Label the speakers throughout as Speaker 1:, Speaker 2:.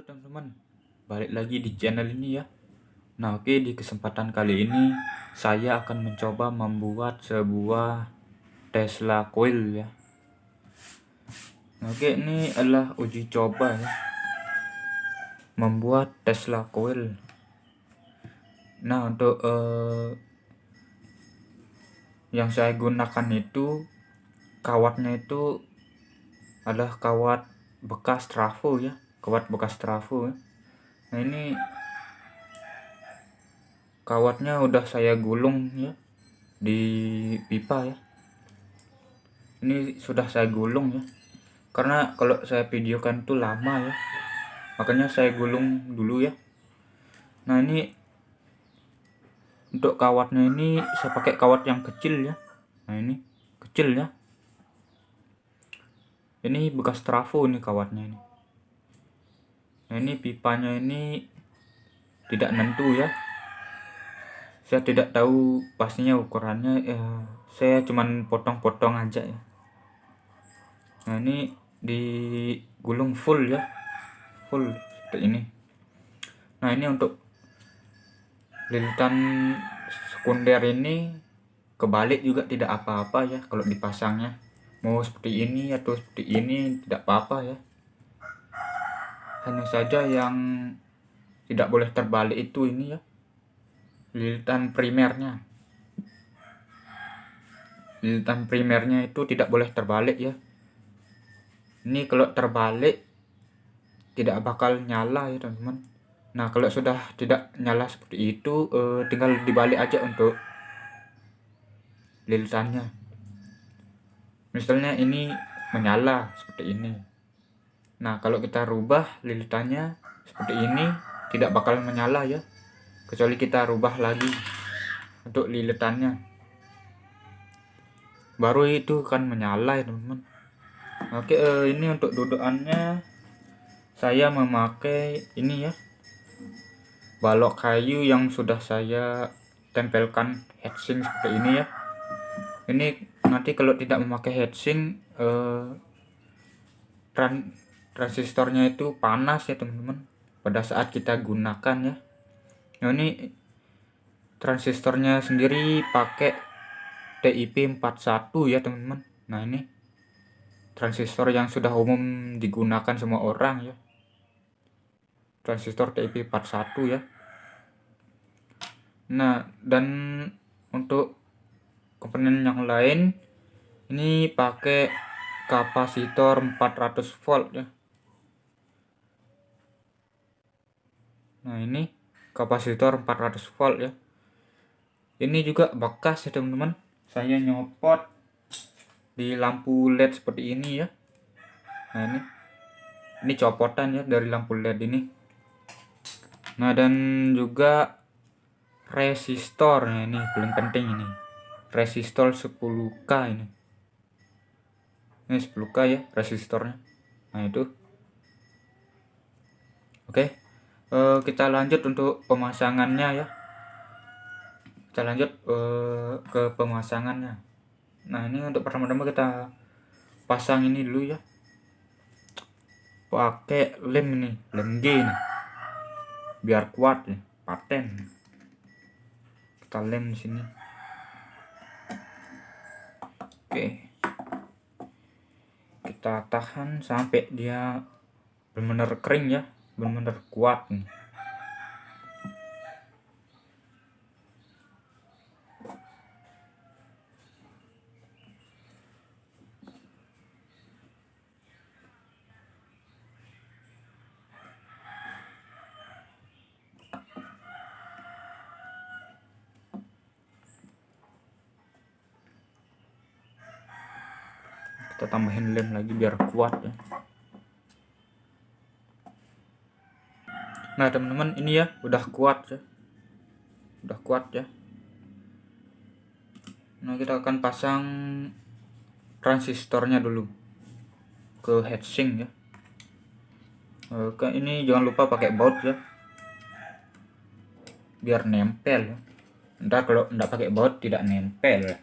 Speaker 1: Halo teman-teman, balik lagi di channel ini ya. Nah oke, di kesempatan kali ini saya akan mencoba membuat sebuah Tesla coil ya. Nah, oke, ini adalah uji coba ya, membuat Tesla coil. Nah untuk yang saya gunakan itu kawatnya itu adalah kawat bekas trafo ya, kawat bekas trafo ya. Nah ini kawatnya udah saya gulung ya di pipa ya. Ini sudah saya gulung ya, karena kalau saya videokan itu lama ya, makanya saya gulung dulu ya. Nah ini untuk kawatnya ini saya pakai kawat yang kecil ya. Nah ini kecil ya, ini bekas trafo ini kawatnya ini. Nah ini pipanya ini tidak nentu ya, saya tidak tahu pastinya ukurannya ya, saya cuman potong-potong aja ya. Nah ini digulung full ya, full seperti ini. Nah ini untuk lilitan sekunder ini kebalik juga tidak apa-apa ya kalau dipasangnya, mau seperti ini atau seperti ini tidak apa-apa ya. Hanya saja yang tidak boleh terbalik itu ini ya, lilitan primernya. Lilitan primernya itu tidak boleh terbalik ya. Ini kalau terbalik tidak bakal nyala ya teman-teman. Nah kalau sudah tidak nyala seperti itu, tinggal dibalik aja untuk lilitannya. Misalnya ini menyala seperti ini. Nah kalau kita rubah lilitannya seperti ini, tidak bakal menyala ya, kecuali kita rubah lagi untuk lilitannya, baru itu kan menyala ya teman-teman. Oke, ini untuk dudukannya saya memakai ini ya, balok kayu yang sudah saya tempelkan heatsink seperti ini ya. Ini nanti kalau tidak memakai heatsink, transistornya itu panas ya teman-teman pada saat kita gunakan ya. Nah ini transistornya sendiri pakai TIP 41 ya teman-teman. Nah ini transistor yang sudah umum digunakan semua orang ya, transistor TIP 41 ya. Nah dan untuk komponen yang lain ini pakai kapasitor 400 volt ya. Nah ini kapasitor 400 volt ya. Ini juga bekas ya teman-teman, saya nyopot di lampu LED seperti ini ya. Nah ini copotan ya dari lampu LED ini. Nah dan juga resistor, nah ini paling penting ini, resistor 10k ini 10k ya resistornya. Nah itu oke. Kita lanjut untuk pemasangannya ya, kita lanjut ke pemasangannya. Nah ini untuk pertama-tama kita pasang ini dulu ya, pakai lem ini, lem G nih, biar kuat ya, paten. Kita lem di sini. Oke, kita tahan sampai dia benar-benar kering ya, benar-benar kuat nih. Kita tambahin lem lagi biar kuat ya. Nah teman-teman ini ya udah kuat ya, udah kuat ya. Nah kita akan pasang transistornya dulu ke heatsink ya. Oke, ini jangan lupa pakai baut ya, biar nempel ya. Ntar kalau nggak pakai baut tidak nempel ya.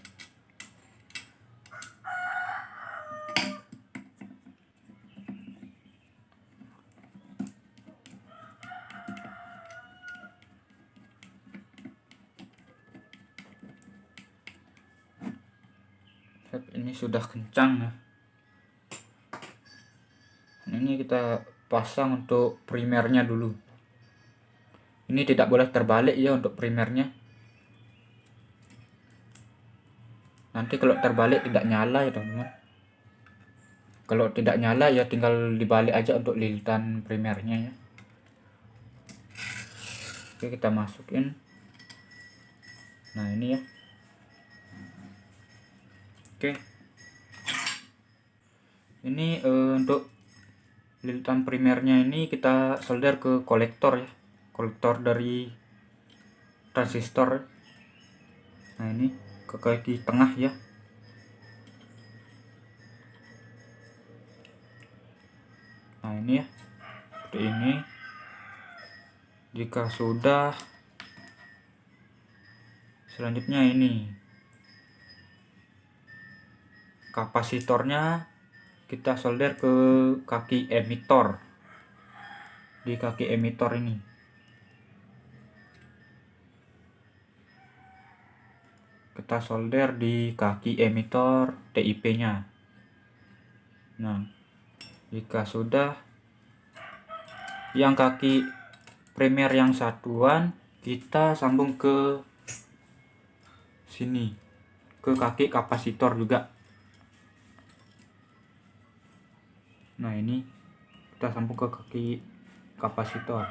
Speaker 1: Ini sudah kencang ya. Ini kita pasang untuk primernya dulu. Ini tidak boleh terbalik ya untuk primernya. Nanti kalau terbalik tidak nyala ya teman-teman. Kalau tidak nyala ya tinggal dibalik aja untuk lilitan primernya ya. Oke, kita masukin. Nah ini ya. Oke. Ini untuk lilitan primernya ini kita solder ke kolektor ya. Kolektor dari transistor. Nah ini ke kaki tengah ya. Nah ini ya, seperti ini. Jika sudah, selanjutnya ini kapasitornya kita solder ke kaki emitor. Di kaki emitor ini kita solder di kaki emitor TIP nya. Nah jika sudah, yang kaki primer yang satuan kita sambung ke sini, ke kaki kapasitor juga. Nah ini kita sambung ke kaki kapasitor.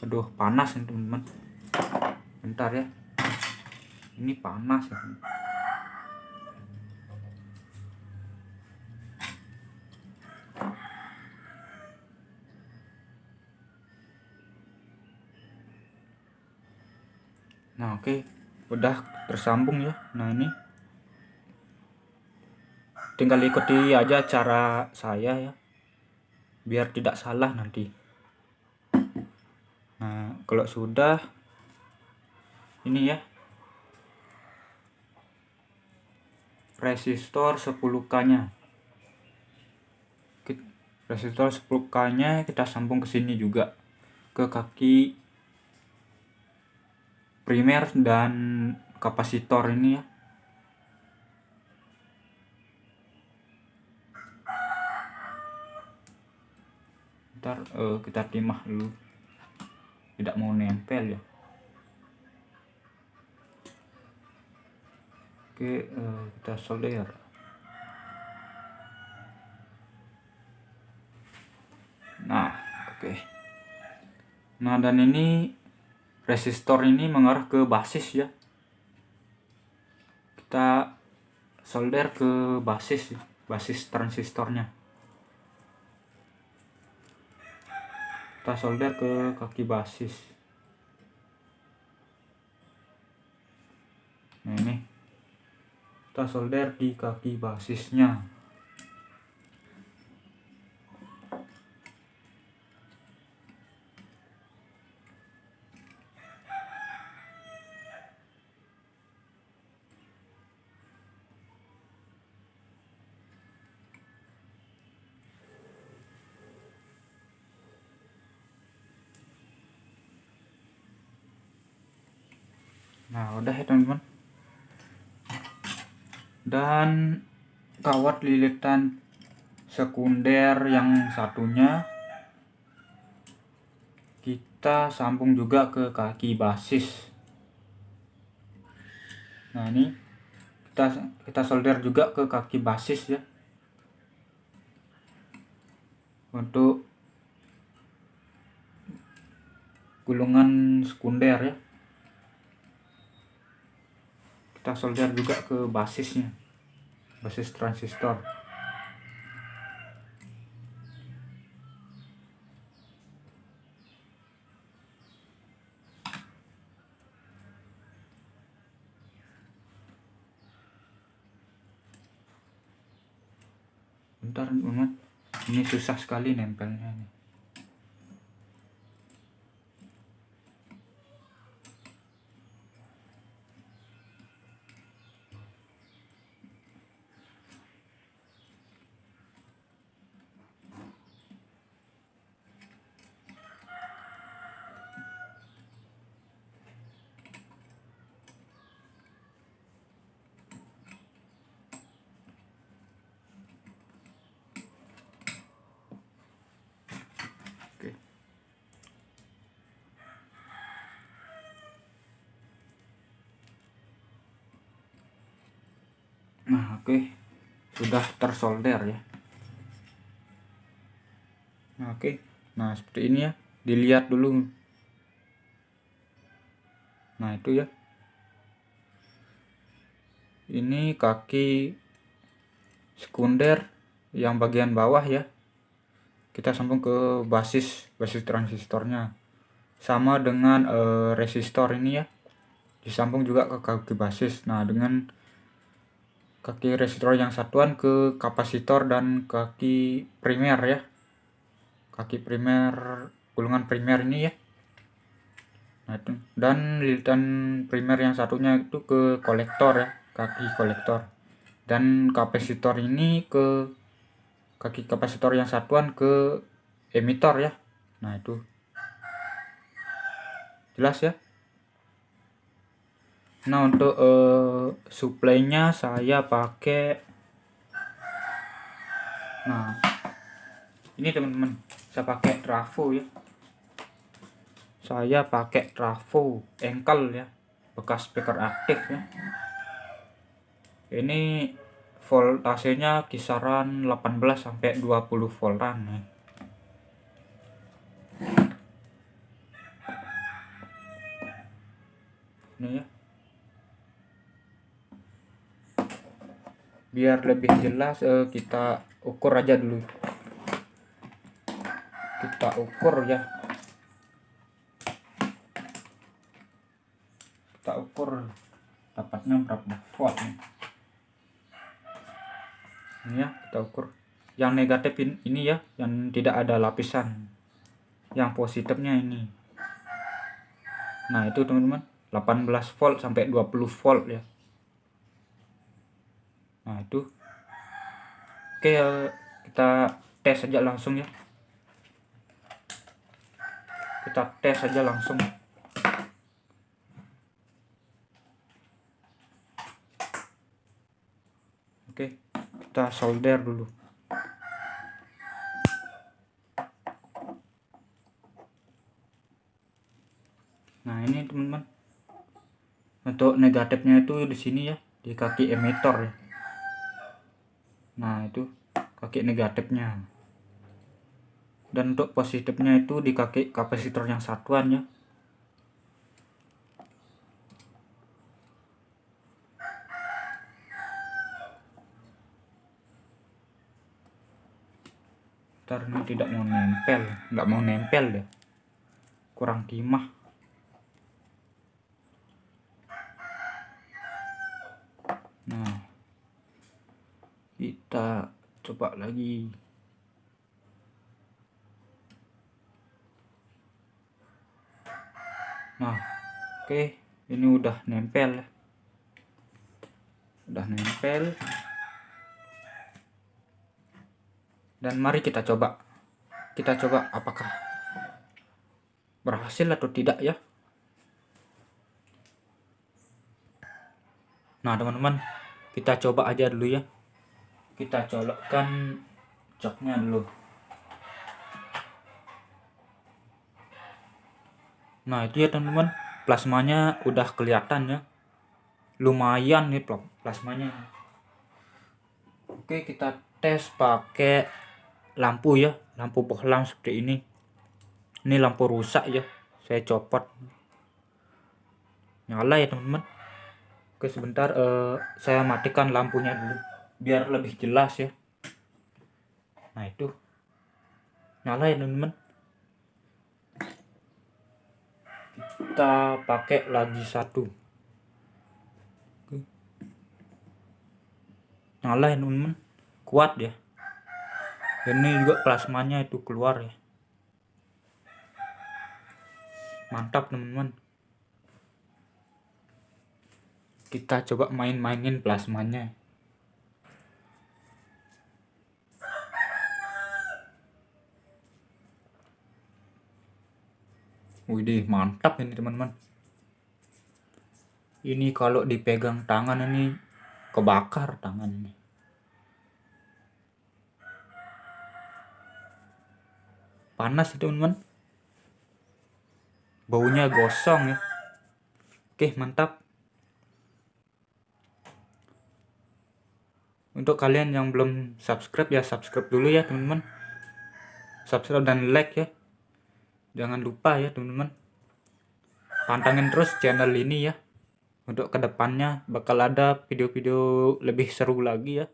Speaker 1: Aduh panas nih teman-teman, bentar ya, ini panas ya. Nah oke, udah tersambung ya. Nah ini tinggal ikuti aja cara saya ya, biar tidak salah nanti. Nah kalau sudah, ini ya, resistor 10K nya, resistor 10K nya kita sambung ke sini juga, ke kaki primer dan kapasitor ini ya. Ntar kita timah dulu, tidak mau nempel ya. Oke, kita solder. Nah oke. Nah dan ini resistor ini mengarah ke basis ya. Kita solder ke basis, basis transistornya. Kita solder ke kaki basis. Nah ini kita solder di kaki basisnya. Nah udah ya teman-teman. Dan kawat lilitan sekunder yang satunya kita sambung juga ke kaki basis. Nah ini kita solder juga ke kaki basis ya, untuk gulungan sekunder ya. Kita solder juga ke basisnya, basis transistor. Bentar teman-teman, ini susah sekali nempelnya nih. Nah, oke, sudah tersolder ya. Nah, oke, nah seperti ini ya, dilihat dulu. Nah itu ya, ini kaki sekunder yang bagian bawah ya, kita sambung ke basis transistornya, sama dengan resistor ini ya, disambung juga ke kaki basis. Nah, dengan kaki resistor yang satuan ke kapasitor dan kaki primer ya, kaki primer, gulungan primer ini ya. Nah, itu. Dan lilitan primer yang satunya itu ke kolektor ya, kaki kolektor. Dan kapasitor ini ke kaki kapasitor yang satuan ke emitor ya. Nah itu jelas ya. Nah, untuk supply-nya saya pakai, nah ini teman-teman, saya pakai trafo ya. Saya pakai trafo engkel ya, bekas speaker aktif ya. Ini voltasenya kisaran 18 sampai 20 voltan ya. Ini ya. Biar lebih jelas kita ukur aja dulu. Kita ukur ya. Kita ukur dapatnya berapa volt nih. Ini ya, kita ukur. Yang negatif ini ya, yang tidak ada lapisan. Yang positifnya ini. Nah, itu teman-teman, 18 volt sampai 20 volt ya. Nah, itu. Oke, kita tes aja langsung ya. Kita tes aja langsung. Oke, kita solder dulu. Nah, ini teman-teman, untuk negatifnya itu di sini ya, di kaki emitor ya. Nah, itu kaki negatifnya. Dan untuk positifnya itu di kaki kapasitor yang satuan ya. Ntar ini tidak mau nempel, nggak mau nempel deh, kurang timah. Nah, kita coba lagi. Nah, oke, ini udah nempel ya, udah nempel. Dan mari kita coba apakah berhasil atau tidak ya. Nah, teman-teman, kita coba aja dulu ya. Kita colokkan joknya dulu. Nah, itu ya teman-teman, plasmanya udah kelihatan ya, lumayan nih plasmanya. Oke, kita tes pakai lampu ya, lampu bohlam seperti ini. Ini lampu rusak ya, saya copot. Nyala ya teman-teman. Oke, sebentar, saya matikan lampunya dulu biar lebih jelas ya. Nah, itu nyala ya teman-teman. Kita pakai lagi satu. Nyala ya teman-teman, kuat ya. Dan ini juga plasmanya itu keluar ya. Mantap teman-teman. Kita coba main-mainin plasmanya. Widih, mantap ini teman-teman. Ini kalau dipegang tangan ini kebakar tangan ini. Panas itu teman-teman. Baunya gosong ya. Oke, mantap. Untuk kalian yang belum subscribe ya subscribe dulu ya teman-teman, subscribe dan like ya, jangan lupa ya teman-teman. Pantangin terus channel ini ya, untuk kedepannya bakal ada video-video lebih seru lagi ya.